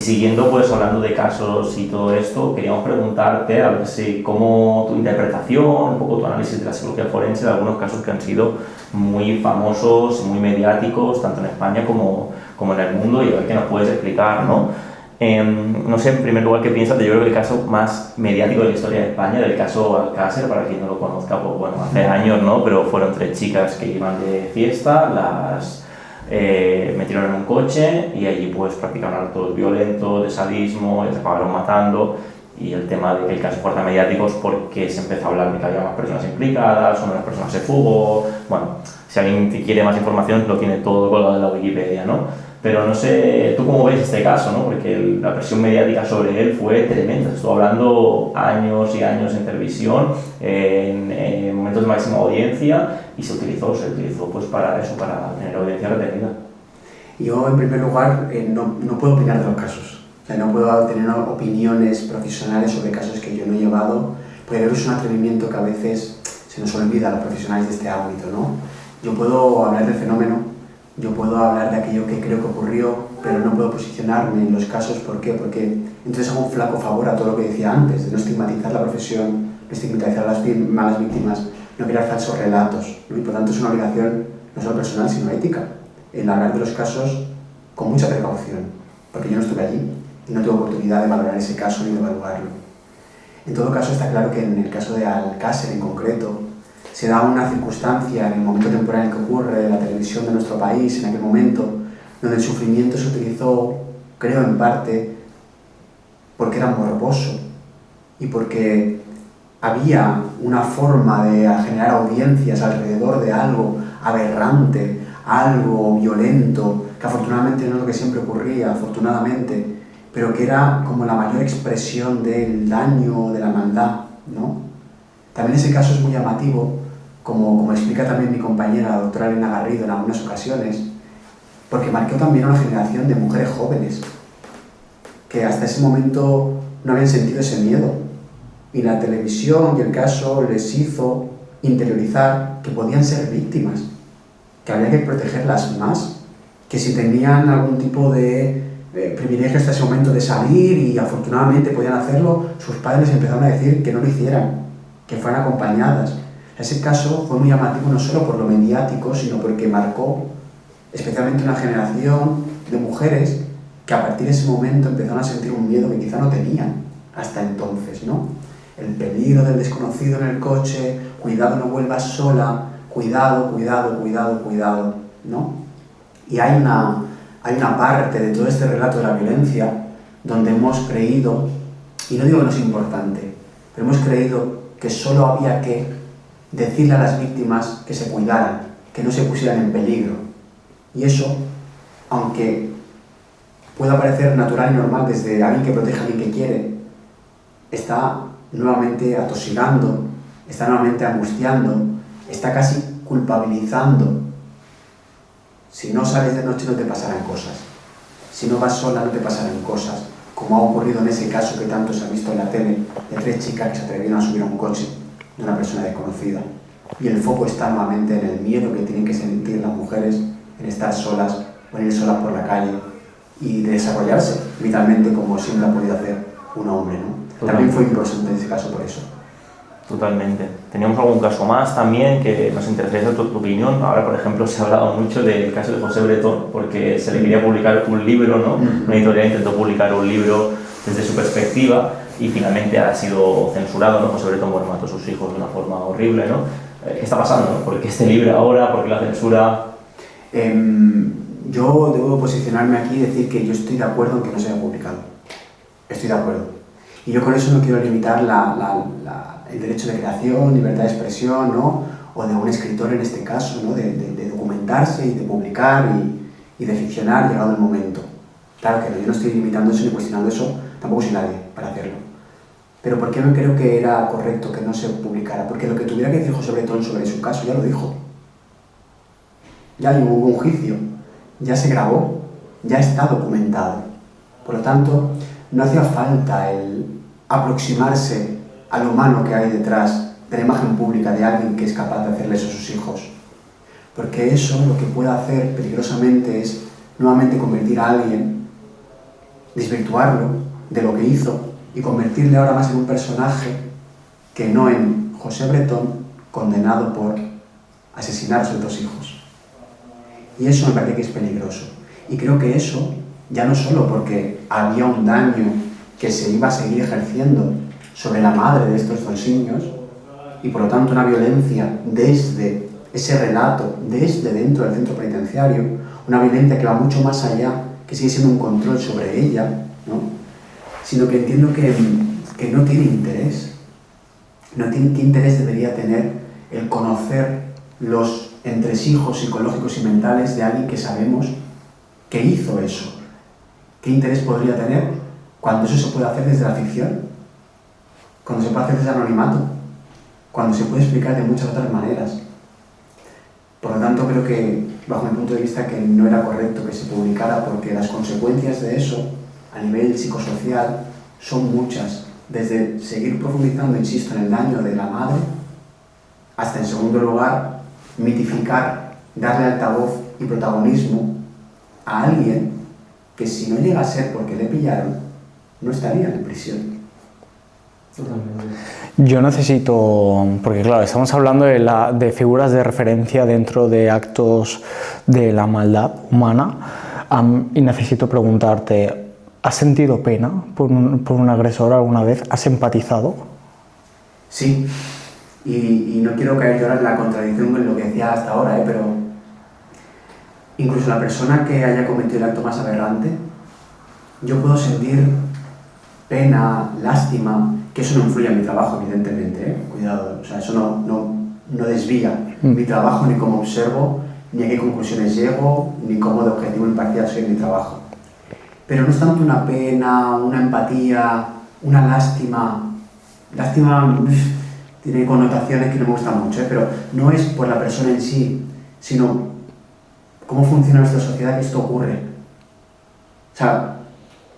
Siguiendo pues hablando de casos y todo esto, queríamos preguntarte a ver si cómo tu interpretación, un poco tu análisis de la psicología forense de algunos casos que han sido muy famosos, muy mediáticos, tanto en España como en el mundo, y a ver qué nos puedes explicar, ¿no? No sé, en primer lugar, ¿qué piensas de, yo creo que el caso más mediático de la historia de España, del caso Alcácer, para quien no lo conozca, pues bueno, hace años, ¿no? Pero fueron 3 chicas que iban de fiesta, las metieron en un coche y allí pues practicaron actos violentos, de sadismo, y se acabaron matando. Y el tema de que el caso fue tan mediático es porque se empezó a hablar de que había más personas implicadas, una de las personas se fugó. Bueno, si alguien quiere más información lo tiene todo colgado en la Wikipedia, ¿no? Pero no sé, ¿tú cómo ves este caso, no? Porque la presión mediática sobre él fue tremenda. Estuvo hablando años y años en televisión, en momentos de máxima audiencia, y se utilizó pues para eso, para tener audiencia retenida. Yo, en primer lugar, no puedo opinar de los casos. O sea, no puedo tener opiniones profesionales sobre casos que yo no he llevado, porque creo que es un atrevimiento que a veces se nos olvida a los profesionales de este ámbito, ¿no? Yo puedo hablar del fenómeno, yo puedo hablar de aquello que creo que ocurrió, pero no puedo posicionarme en los casos. ¿Por qué? Porque entonces hago un flaco favor a todo lo que decía antes, de no estigmatizar la profesión, no estigmatizar a las malas víctimas, no crear falsos relatos, ¿no? Y por tanto es una obligación no solo personal, sino ética, el hablar de los casos con mucha precaución, porque yo no estuve allí y no tuve oportunidad de valorar ese caso ni de evaluarlo. En todo caso, está claro que en el caso de Alcácer en concreto, se da una circunstancia en el momento temporal en que ocurre, la televisión de nuestro país, en aquel momento, donde el sufrimiento se utilizó, creo en parte, porque era morboso y porque había una forma de generar audiencias alrededor de algo aberrante, algo violento, que afortunadamente no es lo que siempre ocurría, afortunadamente, pero que era como la mayor expresión del daño, de la maldad, ¿no? También ese caso es muy llamativo, como explica también mi compañera, la doctora Elena Garrido, en algunas ocasiones, porque marcó también a una generación de mujeres jóvenes que hasta ese momento no habían sentido ese miedo. Y la televisión y el caso les hizo interiorizar que podían ser víctimas, que había que protegerlas más, que si tenían algún tipo de privilegio hasta ese momento de salir y afortunadamente podían hacerlo, sus padres empezaron a decir que no lo hicieran, que fueran acompañadas. Ese caso fue muy llamativo no solo por lo mediático, sino porque marcó especialmente una generación de mujeres que a partir de ese momento empezaron a sentir un miedo que quizá no tenían hasta entonces, ¿no? El peligro del desconocido en el coche, cuidado, no vuelvas sola, cuidado, cuidado, cuidado, cuidado, ¿no? Y hay una parte de todo este relato de la violencia donde hemos creído, y no digo que no es importante, pero hemos creído que solo había que decirle a las víctimas que se cuidaran, que no se pusieran en peligro. Y eso, aunque pueda parecer natural y normal desde alguien que protege a alguien que quiere, está nuevamente atosigando, está nuevamente angustiando, está casi culpabilizando. Si no sales de noche no te pasarán cosas, si no vas sola no te pasarán cosas, como ha ocurrido en ese caso que tanto se ha visto en la tele, de 3 chicas que se atrevieron a subir a un coche de una persona desconocida. Y el foco está nuevamente en el miedo que tienen que sentir las mujeres en estar solas o en ir solas por la calle y de desarrollarse vitalmente como siempre ha podido hacer un hombre, ¿no? También fue importante ese caso por eso. Totalmente. Teníamos algún caso más también que nos interesaría tu opinión. Ahora, por ejemplo, se ha hablado mucho del caso de José Bretón, porque se le quería publicar un libro, ¿no? Una editorial intentó publicar un libro desde su perspectiva y finalmente ha sido censurado, ¿no? José Bretón, bueno, mató a sus hijos de una forma horrible, ¿no? ¿Qué está pasando? ¿Por qué este libro ahora? ¿Por qué la censura? Yo debo posicionarme aquí y decir que yo estoy de acuerdo en que no se haya publicado. Estoy de acuerdo. Y yo con eso no quiero limitar el derecho de creación, libertad de expresión, ¿no? O de un escritor en este caso, ¿no? De documentarse y de publicar y de ficcionar llegado el momento. Claro que no, yo no estoy limitando eso ni cuestionando eso, tampoco soy nadie para hacerlo. Pero ¿por qué no creo que era correcto que no se publicara? Porque lo que tuviera que decir José Bretón sobre su caso ya lo dijo. Ya hubo un juicio, ya se grabó, ya está documentado. Por lo tanto, no hacía falta el aproximarse a lo humano que hay detrás de la imagen pública de alguien que es capaz de hacerle eso a sus hijos. Porque eso lo que puede hacer peligrosamente es nuevamente convertir a alguien desvirtuarlo de lo que hizo y convertirle ahora más en un personaje que no en José Bretón, condenado por asesinar a sus 2 hijos. Y eso me parece que es peligroso. Y creo que eso, ya no solo porque había un daño que se iba a seguir ejerciendo sobre la madre de estos 2 niños, y por lo tanto una violencia desde ese relato, desde dentro del centro penitenciario, una violencia que va mucho más allá, que sigue siendo un control sobre ella, ¿no? Sino que entiendo que no tiene interés. No tiene, ¿qué interés debería tener el conocer los entresijos psicológicos y mentales de alguien que sabemos que hizo eso? ¿Qué interés podría tener cuando eso se puede hacer desde la ficción? Cuando se puede hacer desde el anonimato, cuando se puede explicar de muchas otras maneras. Por lo tanto, creo que, bajo mi punto de vista, que no era correcto que se publicara, porque las consecuencias de eso, a nivel psicosocial, son muchas. Desde seguir profundizando, insisto, en el daño de la madre, hasta, en segundo lugar, mitificar, darle altavoz y protagonismo a alguien que, si no llega a ser porque le pillaron, no estaría en prisión. Yo necesito, porque claro, estamos hablando de figuras de referencia dentro de actos de la maldad humana, y necesito preguntarte, ¿has sentido pena por un agresor alguna vez? ¿Has empatizado? Sí, y no quiero caer yo ahora en la contradicción con lo que decía hasta ahora, pero incluso la persona que haya cometido el acto más aberrante, yo puedo sentir pena, lástima, que eso no influye en mi trabajo, evidentemente, cuidado, o sea, eso no desvía mi trabajo, ni cómo observo, ni a qué conclusiones llego, ni cómo de objetivo imparcial soy en mi trabajo. Pero no es tanto una pena, una empatía, una lástima. Lástima tiene connotaciones que no me gustan mucho, pero no es por la persona en sí, sino cómo funciona nuestra sociedad que esto ocurre. O sea,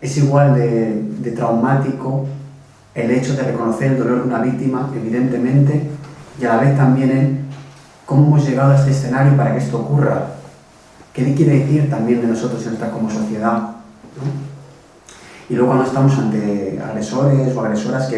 es igual de traumático el hecho de reconocer el dolor de una víctima, evidentemente, y a la vez también el cómo hemos llegado a este escenario para que esto ocurra. ¿Qué quiere decir también de nosotros y nuestra como sociedad? ¿No? Y luego cuando estamos ante agresores o agresoras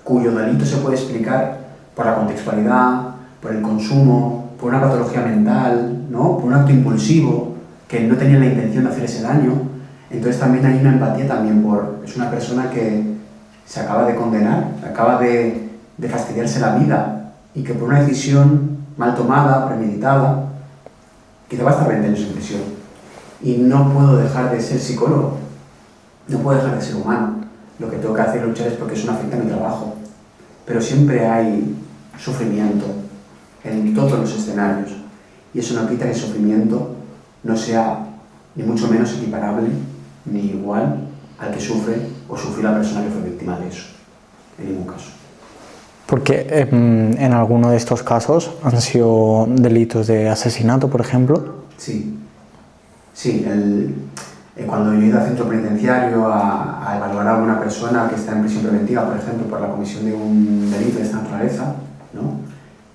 cuyo delito se puede explicar por la contextualidad, por el consumo, por una patología mental, ¿no? Por un acto impulsivo, que no tenía la intención de hacer ese daño, entonces también hay una empatía también es una persona que se acaba de condenar, acaba de fastidiarse la vida, y que por una decisión mal tomada, premeditada, quizá va a estar 20 años en prisión. Y no puedo dejar de ser psicólogo, no puedo dejar de ser humano. Lo que tengo que hacer es luchar es porque eso no afecta a mi trabajo. Pero siempre hay sufrimiento en todos los escenarios, y eso no quita que el sufrimiento no sea ni mucho menos equiparable ni igual al que sufre o sufrió la persona que fue víctima de eso, en ningún caso. Porque en alguno de estos casos han sido delitos de asesinato, por ejemplo. Sí, cuando yo he ido al centro penitenciario a evaluar a una persona que está en prisión preventiva, por ejemplo, por la comisión de un delito de esta naturaleza, ¿no?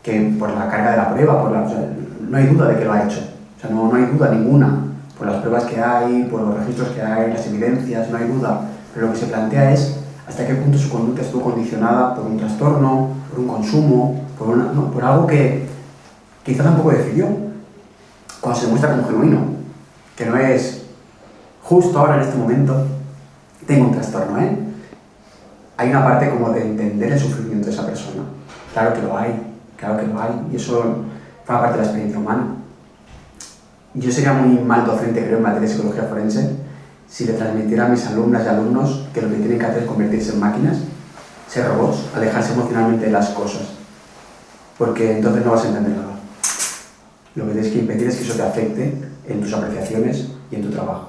Que por la carga de la prueba, o sea, no hay duda de que lo ha hecho, o sea, no hay duda ninguna, por las pruebas que hay, por los registros que hay, las evidencias, no hay duda, pero lo que se plantea es hasta qué punto su conducta estuvo condicionada por un trastorno, por un consumo, por algo que quizá tampoco decidió, cuando se demuestra como genuino, que no es justo ahora en este momento tengo un trastorno, Hay una parte como de entender el sufrimiento de esa persona, claro que lo hay, y eso forma parte de la experiencia humana. Yo sería muy mal docente, creo, en materia de psicología forense, si le transmitiera a mis alumnas y alumnos que lo que tienen que hacer es convertirse en máquinas, ser robots, alejarse emocionalmente de las cosas, porque entonces no vas a entender nada. Lo que tienes que impedir es que eso te afecte en tus apreciaciones y en tu trabajo.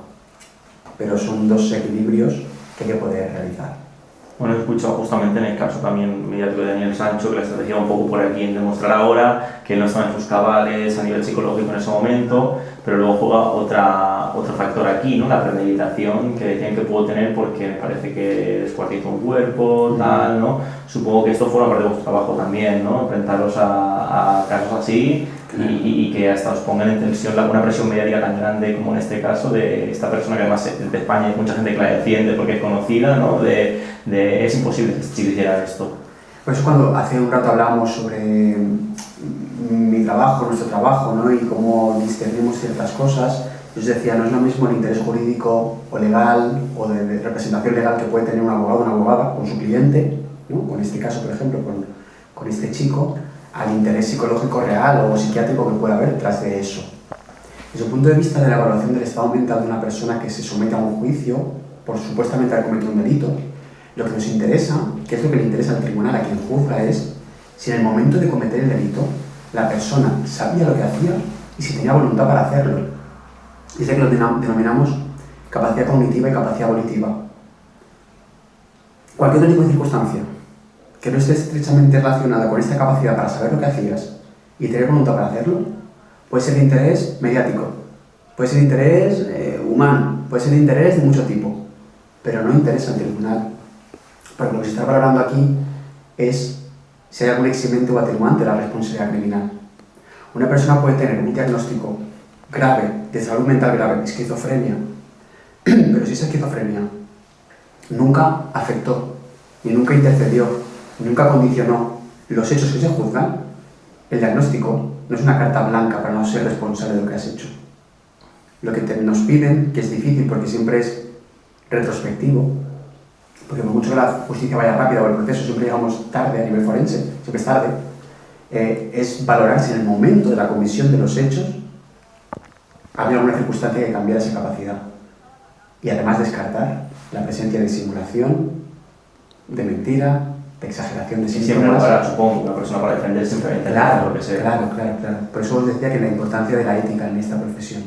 Pero son dos equilibrios que hay que poder realizar. Bueno, he escuchado justamente en el caso también mediático de Daniel Sancho que la estrategia un poco por aquí en demostrar ahora que él no estaba en sus cabales a nivel psicológico en ese momento, pero luego juega otro factor aquí, ¿no? La premeditación que decían que pudo tener porque me parece que descuartizó un cuerpo, ¿no? Supongo que esto forma parte de vuestro trabajo también, ¿no? Enfrentaros a casos así, y que hasta os pongan en tensión una presión mediática tan grande como en este caso de esta persona que además de España hay mucha gente que la defiende porque es conocida, ¿no? Es imposible que se hiciera esto. Por eso cuando hace un rato hablábamos sobre mi trabajo, nuestro trabajo, ¿no? Y cómo discernimos ciertas cosas, yo os decía, no es lo mismo el interés jurídico o legal o de representación legal que puede tener un abogado o una abogada con su cliente, ¿no? Con este caso, por ejemplo, con este chico, al interés psicológico real o psiquiátrico que pueda haber detrás de eso. Desde el punto de vista de la evaluación del estado mental de una persona que se somete a un juicio por supuestamente haber cometido un delito, lo que nos interesa, que es lo que le interesa al tribunal, a quien juzga, es si en el momento de cometer el delito la persona sabía lo que hacía y si tenía voluntad para hacerlo. Es lo que lo denominamos capacidad cognitiva y capacidad volitiva. Cualquier otro tipo de circunstancia que no esté estrechamente relacionada con esta capacidad para saber lo que hacías y tener voluntad para hacerlo, puede ser de interés mediático, puede ser de interés humano, puede ser de interés de mucho tipo, pero no interesa al tribunal. Porque lo que se está valorando aquí es si hay algún eximente o atenuante de la responsabilidad criminal. Una persona puede tener un diagnóstico grave, de salud mental grave, esquizofrenia, pero si esa esquizofrenia nunca afectó, ni nunca intercedió, ni nunca condicionó los hechos que se juzgan, el diagnóstico no es una carta blanca para no ser responsable de lo que has hecho. Lo que nos piden, que es difícil porque siempre es retrospectivo, porque por mucho que la justicia vaya rápida o el proceso siempre llegamos tarde a nivel forense, siempre es tarde, es valorar si en el momento de la comisión de los hechos había alguna circunstancia que cambiara esa capacidad. Y además descartar la presencia de simulación, de mentira, de exageración de síntomas. Siempre supongo, una persona para defender siempre va a intentar lo que sea. Claro. Por eso os decía que la importancia de la ética en esta profesión.